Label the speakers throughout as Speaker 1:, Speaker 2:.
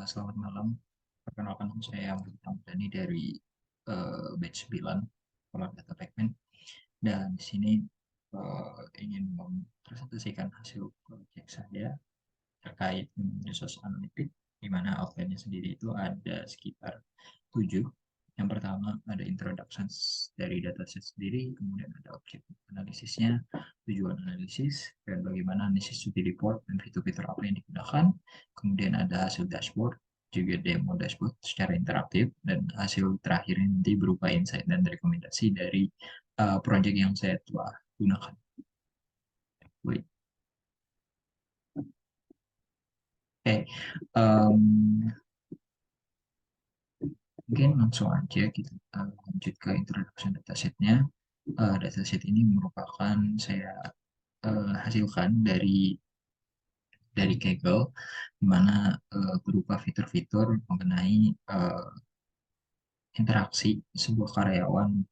Speaker 1: Selamat malam. Perkenalkan saya Muhammad Dani dari batch 9 Pola Data Backman. Dan di sini ingin mempresentasikan hasil proyek saya terkait resource analytics, di mana outline-nya sendiri itu ada sekitar 7. Yang pertama ada introduction dari dataset sendiri, kemudian ada objek analisisnya, tujuan analisis, dan bagaimana analisis studi report dan fitur-fitur apa yang digunakan. Kemudian ada hasil dashboard, juga demo dashboard secara interaktif, dan hasil terakhirnya nanti berupa insight dan rekomendasi dari project yang saya telah gunakan. Baik. Oke, um, mungkin langsung aja kita lanjut ke introduction datasetnya. Dataset ini merupakan saya hasilkan dari Kaggle, di mana berupa fitur-fitur mengenai interaksi sebuah karyawan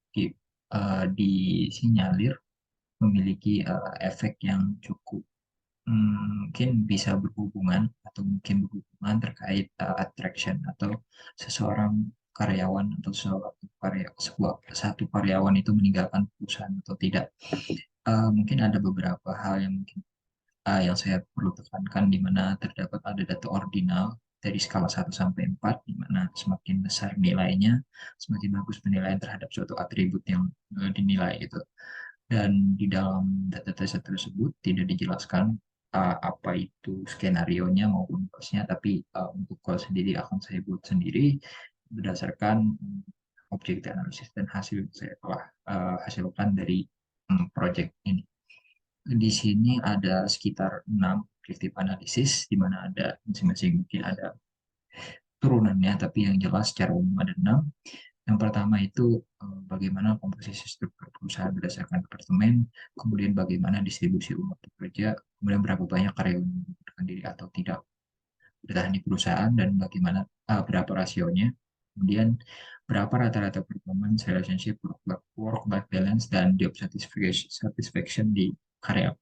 Speaker 1: disinyalir memiliki efek yang cukup mungkin bisa berhubungan atau mungkin berhubungan terkait attraction atau seseorang karyawan atau satu karyawan itu meninggalkan perusahaan atau tidak. Mungkin ada beberapa hal yang mungkin yang saya perlu tekankan, di mana terdapat ada data ordinal dari skala 1 sampai 4, di mana semakin besar nilainya, semakin bagus penilaian terhadap suatu atribut yang dinilai itu. Dan di dalam data tersebut tidak dijelaskan apa itu skenario-nya maupun cost-nya, tapi untuk cost sendiri akan saya buat sendiri berdasarkan objek analisis dan hasil yang saya telah hasilkan dari project ini. Di sini ada sekitar 6 predictive analisis, di mana ada masing-masing mungkin ada turunannya, tapi yang jelas secara umum ada 6. Yang pertama itu bagaimana komposisi struktur perusahaan berdasarkan departemen, kemudian bagaimana distribusi umur pekerja, kemudian berapa banyak karyawan yang mengundurkan diri atau tidak bertahan di perusahaan, dan bagaimana berapa rasionya, kemudian berapa rata-rata performance, relationship, work-life balance, dan job satisfaction di karya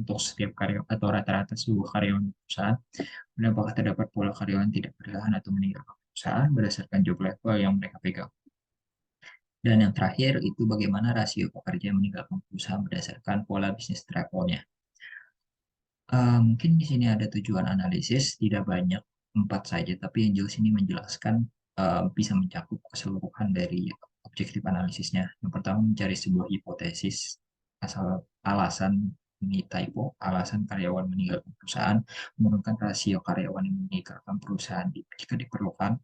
Speaker 1: untuk setiap karyawan atau rata-rata seluruh karyawan di perusahaan, dan apakah terdapat pola karyawan tidak bertahan atau meninggalkan perusahaan berdasarkan job level yang mereka pegang. Dan yang terakhir itu bagaimana rasio pekerja yang meninggalkan perusahaan berdasarkan pola bisnis travelnya. Mungkin di sini ada tujuan analisis, tidak banyak, 4 saja, tapi yang jelas ini menjelaskan bisa mencakup keseluruhan dari objektif analisisnya. Yang pertama mencari sebuah hipotesis, asal alasan ini typo, alasan karyawan meninggalkan perusahaan, menurunkan rasio karyawan yang meninggalkan perusahaan jika diperlukan,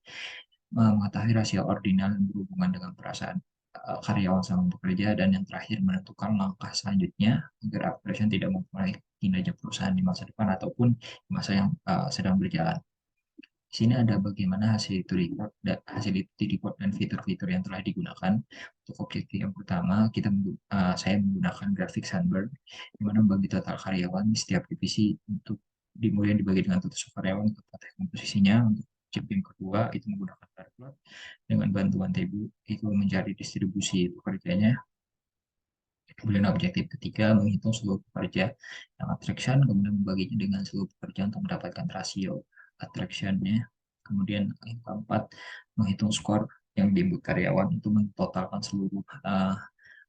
Speaker 1: mengetahui rasio ordinal yang berhubungan dengan perasaan karyawan sama pekerja, dan yang terakhir menentukan langkah selanjutnya agar operation tidak mempengaruhi kinerja perusahaan di masa depan ataupun di masa yang sedang berjalan. Di sini ada bagaimana hasil itu report dan fitur-fitur yang telah digunakan. Untuk objektif yang pertama, saya menggunakan grafik Sunburn, di mana membagi total karyawan di setiap divisi untuk kemudian dibagi dengan total karyawan untuk komposisinya. Untuk objektif yang kedua itu menggunakan bar plot dengan bantuan table itu mencari distribusi pekerjanya. Kemudian objektif ketiga menghitung seluruh pekerja yang attraction, kemudian membaginya dengan seluruh pekerja untuk mendapatkan rasio attractionnya. Kemudian yang keempat menghitung skor yang diinput karyawan, itu mentotalkan seluruh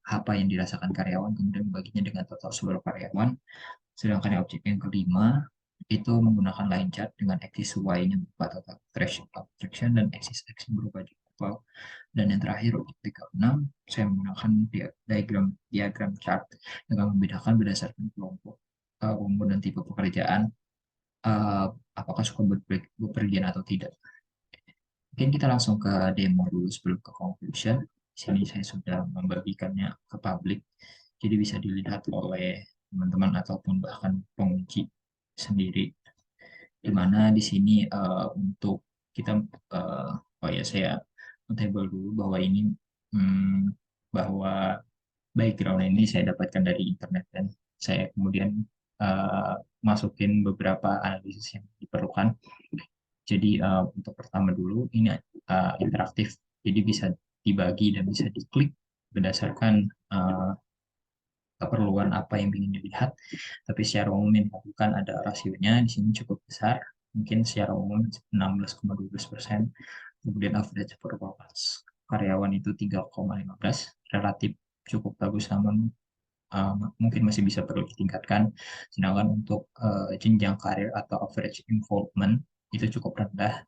Speaker 1: apa yang dirasakan karyawan, kemudian membaginya dengan total seluruh karyawan. Sedangkan yang objek yang kelima itu menggunakan line chart dengan axis Y-nya berupa total attraction dan axis X berupa total. Dan yang terakhir untuk 36, saya menggunakan diagram chart dengan membedakan berdasarkan kelompok umur dan tipe pekerjaan, uh, apakah suka bepergian atau tidak. Mungkin kita langsung ke demo dulu sebelum ke conclusion. Di sini saya sudah membagikannya ke publik, jadi bisa dilihat oleh teman-teman ataupun bahkan penguji sendiri. Di mana di sini untuk kita, oh ya, saya table dulu bahwa ini hmm, bahwa background ini saya dapatkan dari internet, dan saya kemudian uh, masukin beberapa analisis yang diperlukan. Jadi untuk pertama dulu ini interaktif, jadi bisa dibagi dan bisa diklik berdasarkan keperluan apa yang ingin dilihat. Tapi secara umum yang dilakukan ada rasionya di sini cukup besar, mungkin secara umum 16,12%. Kemudian average performance karyawan itu 3,15, relatif cukup bagus, namun mungkin masih bisa perlu ditingkatkan. Sedangkan untuk jenjang karir atau average involvement itu cukup rendah,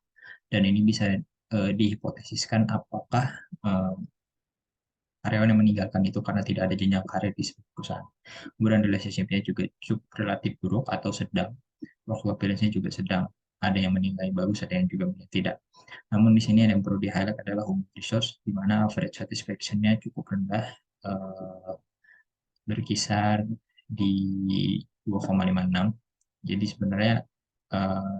Speaker 1: dan ini bisa dihipotesiskan apakah uh, karyawan yang meninggalkan itu karena tidak ada jenjang karir di sebuah perusahaan. Kemudian relationship-nya juga cukup relatif buruk atau sedang. Work-life balance-nya juga sedang. Ada yang menilai bagus, ada yang juga menilai tidak. Namun di sini yang perlu di-highlight adalah human resource, di mana average satisfaction-nya cukup rendah, eh, berkisar di 2,56. Jadi sebenarnya eh,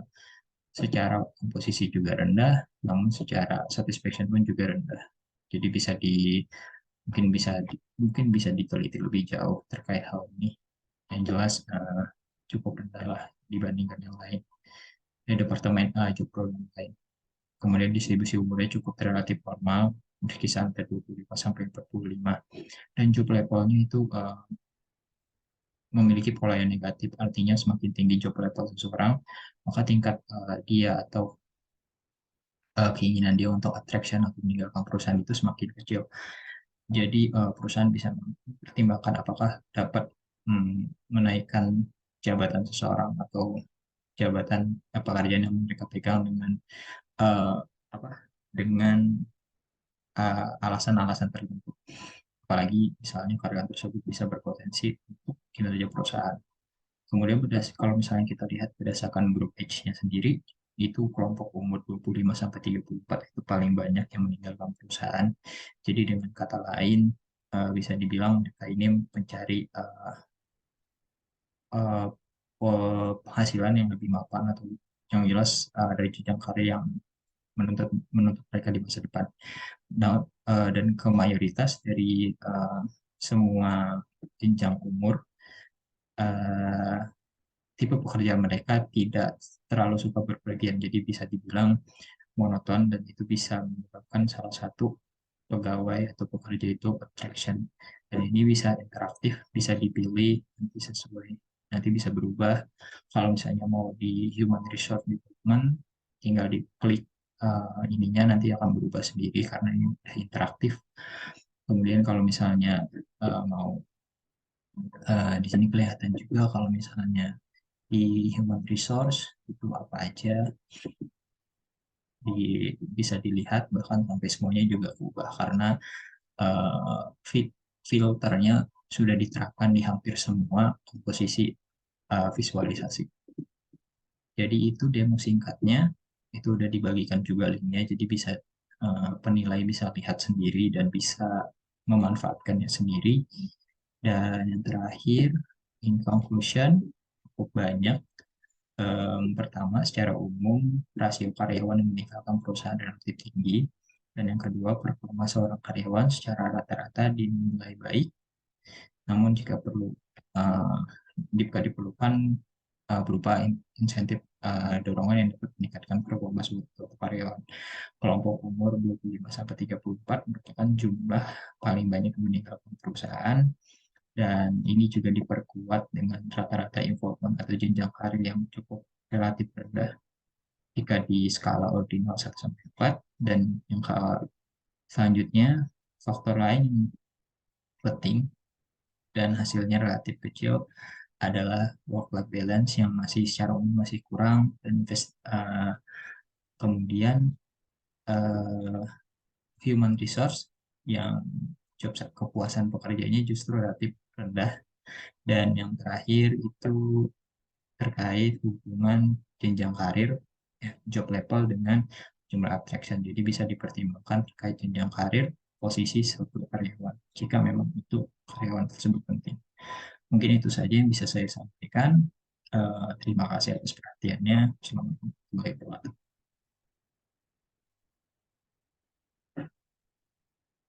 Speaker 1: secara komposisi juga rendah, namun secara satisfaction pun juga rendah. Jadi bisa di mungkin bisa diteliti lebih jauh terkait hal ini. Yang jelas cukup rendah lah dibandingkan yang lain. Di departemen A, job role yang lain. Kemudian distribusi umurnya cukup relatif normal, berkisar antara 25 sampai 45. Dan job levelnya itu memiliki pola yang negatif, artinya semakin tinggi job level seseorang, maka tingkat dia atau keinginan dia untuk attraction atau meninggalkan perusahaan itu semakin kecil. Jadi perusahaan bisa mempertimbangkan apakah dapat menaikkan jabatan seseorang atau jabatan pekerjaan yang mereka pegang dengan uh, apa dengan alasan-alasan tertentu. Apalagi misalnya karyawan tersebut bisa berpotensi untuk kinerja perusahaan. Kemudian kalau misalnya kita lihat berdasarkan grup age-nya sendiri, itu kelompok umur 25 sampai 34 itu paling banyak yang meninggalkan perusahaan. Jadi dengan kata lain, bisa dibilang mereka ini mencari uh, penghasilan yang lebih mapan, atau yang jelas dari jenjang karir yang menuntut menuntut mereka di masa depan. Nah, dan ke mayoritas dari semua jenjang umur, uh, tipe pekerjaan mereka tidak terlalu suka berpergian, jadi bisa dibilang monoton, dan itu bisa menyebabkan salah satu pegawai atau pekerja itu attraction. Dan ini bisa interaktif, bisa dipilih nanti sesuai, nanti bisa berubah. Kalau misalnya mau di human resource development, tinggal diklik ininya, nanti akan berubah sendiri karena ini udah interaktif. Kemudian kalau misalnya mau di sini kelihatan juga kalau misalnya di human resource itu apa aja bisa dilihat, bahkan sampai semuanya juga berubah karena uh, filternya sudah diterapkan di hampir semua komposisi visualisasi. Jadi itu demo singkatnya, itu udah dibagikan juga linknya, jadi bisa penilai bisa lihat sendiri dan bisa memanfaatkannya sendiri. Dan yang terakhir, in conclusion, cukup banyak. Pertama, secara umum, rasio karyawan yang meninggalkan perusahaan relatif tinggi. Dan yang kedua, performa seorang karyawan secara rata-rata dinilai baik. Namun jika uh, diperlukan berupa insentif dorongan yang dapat meningkatkan performa suatu karyawan. Kelompok umur 25 sampai 34 merupakan jumlah paling banyak yang meninggalkan perusahaan, dan ini juga diperkuat dengan rata-rata involvement atau jenjang karir yang cukup relatif rendah jika di skala ordinal 1 sampai 4. Dan yang selanjutnya, faktor lain yang penting dan hasilnya relatif kecil adalah work-life balance yang masih secara umum masih kurang, dan kemudian uh, human resource yang job kepuasan pekerjaannya justru relatif rendah. Dan yang terakhir itu terkait hubungan jenjang karir, job level dengan jumlah attraction. Jadi bisa dipertimbangkan terkait jenjang karir, posisi suatu karyawan, jika memang itu karyawan tersebut penting. Mungkin itu saja yang bisa saya sampaikan. Terima kasih atas perhatiannya. Assalamualaikum warahmatullahi wabarakatuh.